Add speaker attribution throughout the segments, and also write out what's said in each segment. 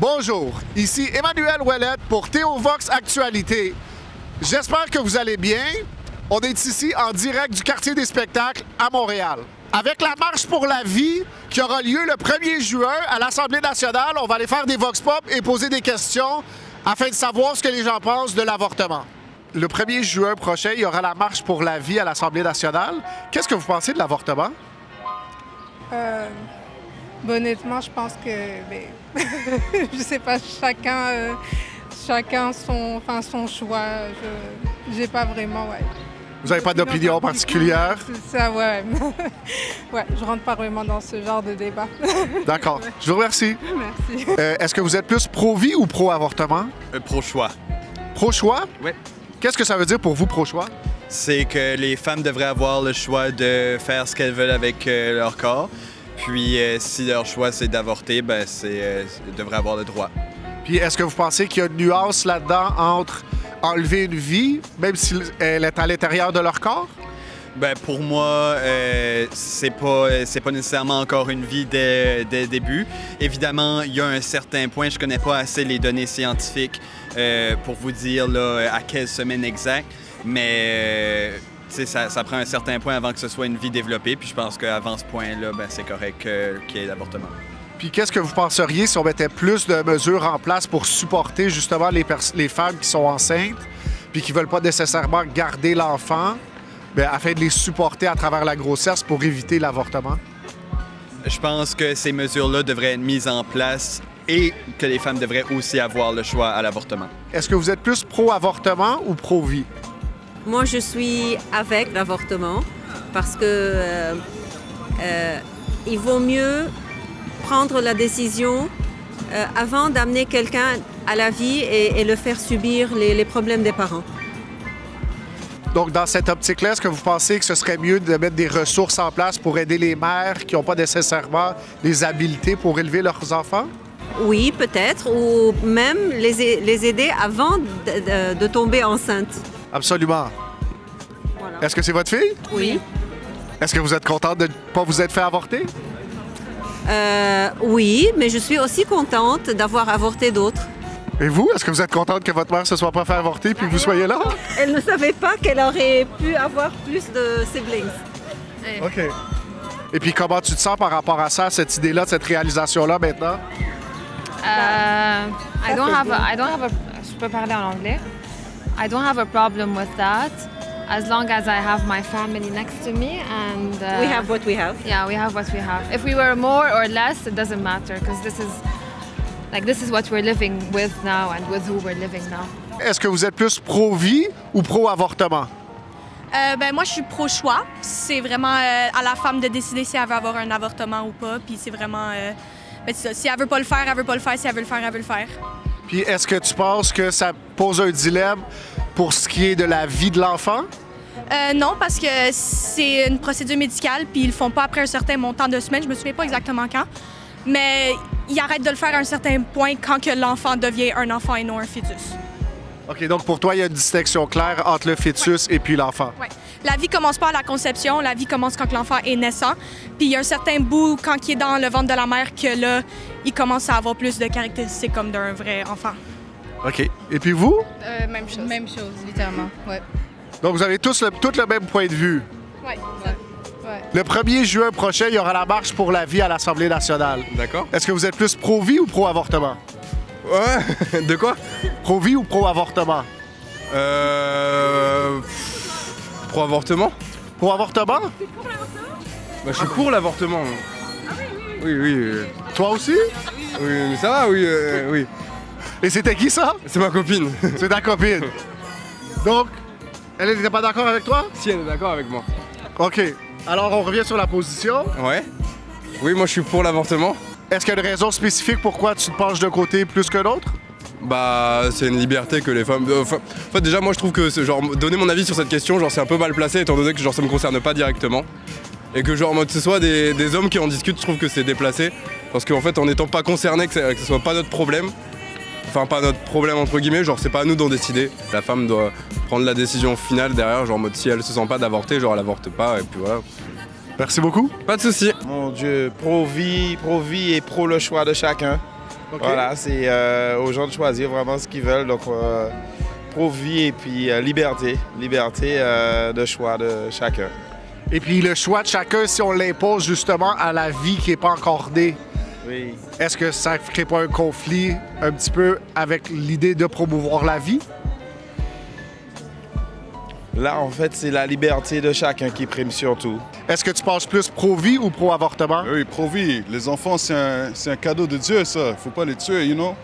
Speaker 1: Bonjour, ici Emmanuel Ouellette pour Théovox Actualité. J'espère que vous allez bien. On est ici en direct du quartier des spectacles à Montréal. Avec la marche pour la vie qui aura lieu le 1er juin à l'Assemblée nationale, on va aller faire des vox pop et poser des questions afin de savoir ce que les gens pensent de l'avortement. Le 1er juin prochain, il y aura la marche pour la vie à l'Assemblée nationale. Qu'est-ce que vous pensez de l'avortement?
Speaker 2: Honnêtement, je pense que, je sais pas, chacun son choix. J'ai pas vraiment,
Speaker 1: Vous n'avez pas d'opinion particulière?
Speaker 2: C'est ça, ouais. Ouais, je rentre pas vraiment dans ce genre de débat.
Speaker 1: D'accord. Je vous remercie.
Speaker 2: Merci.
Speaker 1: Est-ce que vous êtes plus pro-vie ou pro-avortement?
Speaker 3: Pro-choix.
Speaker 1: Pro-choix?
Speaker 3: Oui.
Speaker 1: Qu'est-ce que ça veut dire pour vous, pro-choix?
Speaker 3: C'est que les femmes devraient avoir le choix de faire ce qu'elles veulent avec leur corps. Puis si leur choix c'est d'avorter, elles devraient avoir le droit.
Speaker 1: Puis est-ce que vous pensez qu'il y a une nuance là-dedans entre enlever une vie, même si elle est à l'intérieur de leur corps?
Speaker 3: Pour moi, c'est pas nécessairement encore une vie dès le début. Évidemment, il y a un certain point, je connais pas assez les données scientifiques pour vous dire là, à quelle semaine exacte, mais ça prend un certain point avant que ce soit une vie développée. Puis je pense qu'avant ce point-là, c'est correct qu'il y ait l'avortement.
Speaker 1: Puis qu'est-ce que vous penseriez si on mettait plus de mesures en place pour supporter justement les femmes qui sont enceintes puis qui ne veulent pas nécessairement garder l'enfant, afin de les supporter à travers la grossesse pour éviter l'avortement?
Speaker 3: Je pense que ces mesures-là devraient être mises en place et que les femmes devraient aussi avoir le choix à l'avortement.
Speaker 1: Est-ce que vous êtes plus pro-avortement ou pro-vie?
Speaker 4: Moi, je suis avec l'avortement parce que il vaut mieux prendre la décision avant d'amener quelqu'un à la vie et le faire subir les problèmes des parents.
Speaker 1: Donc, dans cette optique-là, est-ce que vous pensez que ce serait mieux de mettre des ressources en place pour aider les mères qui n'ont pas nécessairement les habiletés pour élever leurs enfants?
Speaker 4: Oui, peut-être, ou même les aider avant de tomber enceinte.
Speaker 1: Absolument.
Speaker 4: Voilà.
Speaker 1: Est-ce que c'est votre fille?
Speaker 4: Oui.
Speaker 1: Est-ce que vous êtes contente de ne pas vous être fait avorter?
Speaker 4: Oui, mais je suis aussi contente d'avoir avorté d'autres.
Speaker 1: Et vous, est-ce que vous êtes contente que votre mère se soit pas fait avorter puis que vous soyez là?
Speaker 4: Elle ne savait pas qu'elle aurait pu avoir plus de siblings.
Speaker 1: OK. Et puis comment tu te sens par rapport à ça, cette idée-là, cette réalisation-là maintenant?
Speaker 5: Je peux parler en anglais. I don't have a problem with that, as long as I have my family next to me and
Speaker 4: We have what we have.
Speaker 5: Yeah, we have what we have. If we were more or less, it doesn't matter because this is what we're living with now and with who we're living now.
Speaker 1: Est-ce que vous êtes plus pro-vie ou pro-avortement?
Speaker 6: Moi, je suis pro-choix. C'est vraiment à la femme de décider si elle veut avoir un avortement ou pas. Puis c'est vraiment... c'est ça. Si elle veut pas le faire, elle veut pas le faire. Si elle veut le faire, elle veut le faire.
Speaker 1: Puis est-ce que tu penses que ça pose un dilemme pour ce qui est de la vie de l'enfant?
Speaker 6: Non, parce que c'est une procédure médicale, puis ils le font pas après un certain montant de semaines. Je me souviens pas exactement quand. Mais ils arrêtent de le faire à un certain point quand que l'enfant devient un enfant et non un fœtus.
Speaker 1: OK, donc pour toi, il y a une distinction claire entre le fœtus et puis l'enfant.
Speaker 6: Oui. La vie commence pas à la conception, la vie commence quand l'enfant est naissant. Puis il y a un certain bout, quand il est dans le ventre de la mère, que là, il commence à avoir plus de caractéristiques comme d'un vrai enfant.
Speaker 1: OK. Et puis vous?
Speaker 2: Même chose. Même chose, littéralement, ouais.
Speaker 1: Donc vous avez tous tout le même point de vue.
Speaker 2: Ouais.
Speaker 1: Le 1er juin prochain, il y aura la marche pour la vie à l'Assemblée nationale.
Speaker 3: D'accord.
Speaker 1: Est-ce que vous êtes plus pro-vie ou pro-avortement?
Speaker 3: Ouais, de quoi?
Speaker 1: Pro-vie ou pro-avortement?
Speaker 7: Pro-avortement?
Speaker 1: Pro-avortement?
Speaker 7: Je suis pour l'avortement. Oui.
Speaker 1: Toi aussi?
Speaker 7: Oui, mais ça va, oui.
Speaker 1: Et c'était qui ça?
Speaker 7: C'est ma copine.
Speaker 1: C'est ta copine. Donc, elle n'était pas d'accord avec toi?
Speaker 7: Si, elle est d'accord avec moi.
Speaker 1: OK. Alors, on revient sur la position.
Speaker 7: Ouais. Oui, moi, je suis pour l'avortement.
Speaker 1: Est-ce qu'il y a une raison spécifique pourquoi tu te penches d'un côté plus que l'autre?
Speaker 7: C'est une liberté que les femmes... en fait, déjà, moi, je trouve que donner mon avis sur cette question, c'est un peu mal placé, étant donné que ça me concerne pas directement. Et que ce soit des hommes qui en discutent, je trouve que c'est déplacé. Parce qu'en fait, en n'étant pas concerné, que ce soit pas notre problème, enfin pas notre problème entre guillemets, c'est pas à nous d'en décider. La femme doit prendre la décision finale derrière, si elle se sent pas d'avorter, elle avorte pas, et puis voilà.
Speaker 1: Merci beaucoup.
Speaker 7: Pas de souci.
Speaker 8: Mon Dieu, pro-vie et pro le choix de chacun.
Speaker 1: OK.
Speaker 8: Voilà, c'est aux gens de choisir vraiment ce qu'ils veulent. Donc, pro-vie et puis liberté. Liberté de choix de chacun.
Speaker 1: Et puis le choix de chacun, si on l'impose justement à la vie qui n'est pas encore née,
Speaker 8: Oui.
Speaker 1: est-ce que ça ne crée pas un conflit un petit peu avec l'idée de promouvoir la vie?
Speaker 8: Là, en fait, c'est la liberté de chacun qui prime surtout.
Speaker 1: Est-ce que tu penses plus pro-vie ou pro-avortement?
Speaker 9: Oui, pro-vie. Les enfants, c'est un cadeau de Dieu, ça. Faut pas les tuer, you know?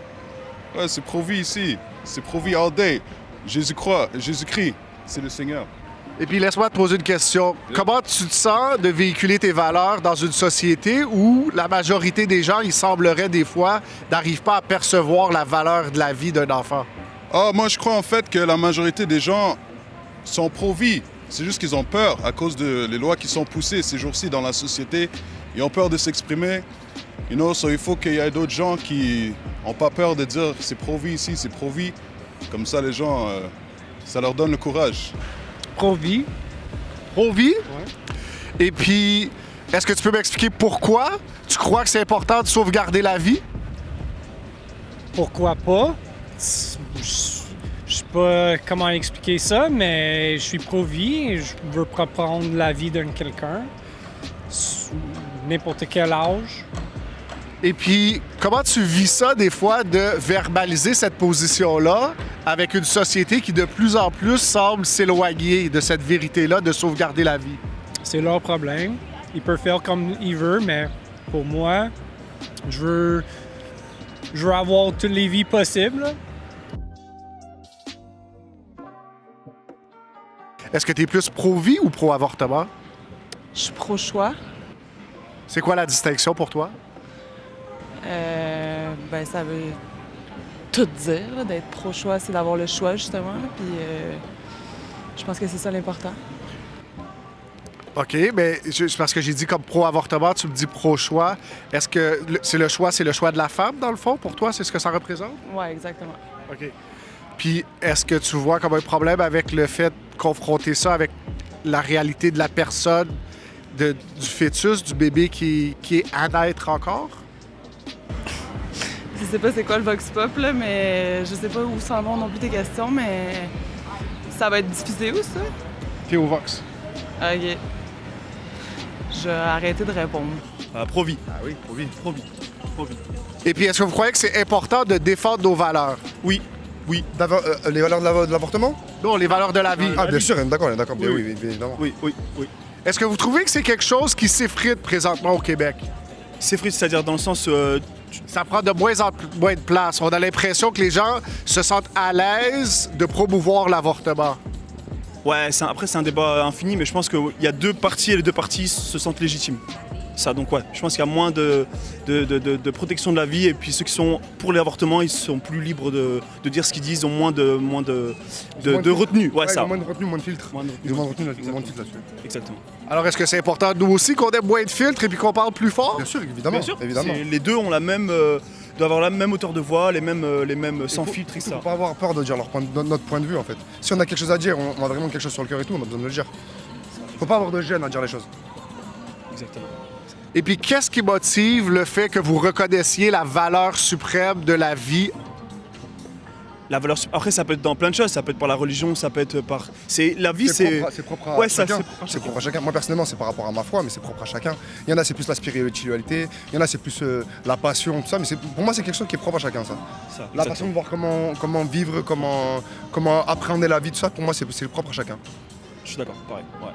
Speaker 9: Ouais, c'est pro-vie ici. C'est pro-vie all day. Jésus-Christ, c'est le Seigneur.
Speaker 1: Et puis laisse-moi te poser une question. Comment tu te sens de véhiculer tes valeurs dans une société où la majorité des gens, il semblerait des fois, n'arrivent pas à percevoir la valeur de la vie d'un enfant?
Speaker 9: Ah, moi, je crois en fait que la majorité des gens sont pro-vie. C'est juste qu'ils ont peur à cause des lois qui sont poussées ces jours-ci dans la société. Ils ont peur de s'exprimer. You know, so il faut qu'il y ait d'autres gens qui n'ont pas peur de dire c'est pro-vie ici, c'est pro-vie. Comme ça, les gens, ça leur donne le courage.
Speaker 10: Pro-vie.
Speaker 1: Pro-vie? Ouais. Et puis, est-ce que tu peux m'expliquer pourquoi tu crois que c'est important de sauvegarder la vie?
Speaker 10: Pourquoi pas? Je sais pas comment expliquer ça, mais je suis pro-vie et je veux pas prendre la vie d'un quelqu'un, n'importe quel âge.
Speaker 1: Et puis, comment tu vis ça des fois de verbaliser cette position-là avec une société qui de plus en plus semble s'éloigner de cette vérité-là de sauvegarder la vie?
Speaker 10: C'est leur problème. Ils peuvent faire comme ils veulent, mais pour moi, je veux avoir toutes les vies possibles.
Speaker 1: Est-ce que tu es plus pro-vie ou pro-avortement?
Speaker 11: Je suis pro-choix.
Speaker 1: C'est quoi la distinction pour toi?
Speaker 11: Ben, ça veut tout dire, là, d'être pro-choix, c'est d'avoir le choix, justement. Puis je pense que c'est ça l'important.
Speaker 1: OK, mais c'est parce que j'ai dit comme pro-avortement, tu me dis pro-choix. Est-ce que c'est le choix de la femme, dans le fond, pour toi? C'est ce que ça représente?
Speaker 11: Oui, exactement.
Speaker 1: OK. Puis, est-ce que tu vois comme un problème avec le fait de confronter ça avec la réalité de la personne, du fœtus, du bébé qui est à naître encore?
Speaker 11: Je sais pas c'est quoi le vox pop, là, mais je sais pas où s'en vont non plus tes questions, mais ça va être diffusé où, ça?
Speaker 1: T'es au Vox.
Speaker 11: OK. Je vais arrêter de répondre.
Speaker 3: Pro-vie.
Speaker 1: Ah oui,
Speaker 3: Pro-vie. Pro-vie. Pro-vie.
Speaker 1: Et puis, est-ce que vous croyez que c'est important de défendre nos valeurs?
Speaker 3: Oui. Oui.
Speaker 12: Les valeurs de l'avortement?
Speaker 1: Non, les valeurs de la vie.
Speaker 12: Ah, bien sûr, d'accord, oui, évidemment.
Speaker 3: Oui.
Speaker 1: Est-ce que vous trouvez que c'est quelque chose qui s'effrite présentement au Québec?
Speaker 3: S'effrite, c'est-à-dire dans le sens...
Speaker 1: Ça prend de moins en moins de place. On a l'impression que les gens se sentent à l'aise de promouvoir l'avortement.
Speaker 3: Ouais, après, c'est un débat infini, mais je pense qu'il y a deux parties et les deux parties se sentent légitimes. Ça, donc ouais, je pense qu'il y a moins de protection de la vie et puis ceux qui sont pour l'avortement, ils sont plus libres de dire ce qu'ils disent, ils ont moins de retenue. Ouais, ça.
Speaker 12: Moins de retenue, moins de filtre. Ils ont moins de retenue, moins de filtre là-dessus.
Speaker 3: Exactement.
Speaker 1: Alors, est-ce que c'est important, nous aussi, qu'on ait moins de filtres et puis qu'on parle plus fort?
Speaker 12: Bien sûr, évidemment.
Speaker 3: Bien sûr.
Speaker 12: Évidemment.
Speaker 3: Les deux ont la même... doivent avoir la même hauteur de voix, les mêmes sans filtre, etc.
Speaker 12: Il ne faut pas avoir peur de dire notre point de vue, en fait. Si on a quelque chose à dire, on a vraiment quelque chose sur le cœur et tout, on a besoin de le dire. Il ne faut pas avoir de gêne à dire les choses.
Speaker 3: Exactement.
Speaker 1: Et puis, qu'est-ce qui motive le fait que vous reconnaissiez la valeur suprême de la vie?
Speaker 3: La valeur... Après, ça peut être dans plein de choses. Ça peut être par la religion, ça peut être par... La vie, c'est...
Speaker 12: C'est propre à chacun. C'est propre à chacun. Moi, personnellement, c'est par rapport à ma foi, mais c'est propre à chacun. Il y en a, c'est plus la spiritualité. Il y en a, c'est plus la passion, tout ça. Mais pour moi, c'est quelque chose qui est propre à chacun, ça. La passion de voir comment vivre, comment appréhender la vie, tout ça, pour moi, c'est propre à chacun.
Speaker 3: Je suis d'accord, pareil. Ouais.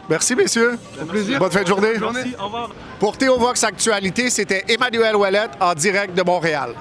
Speaker 1: Merci, messieurs.
Speaker 12: Au plaisir.
Speaker 1: Bonne fin de journée.
Speaker 3: Merci, au revoir.
Speaker 1: Pour Théo Vox Actualité, c'était Emmanuel Ouellette en direct de Montréal.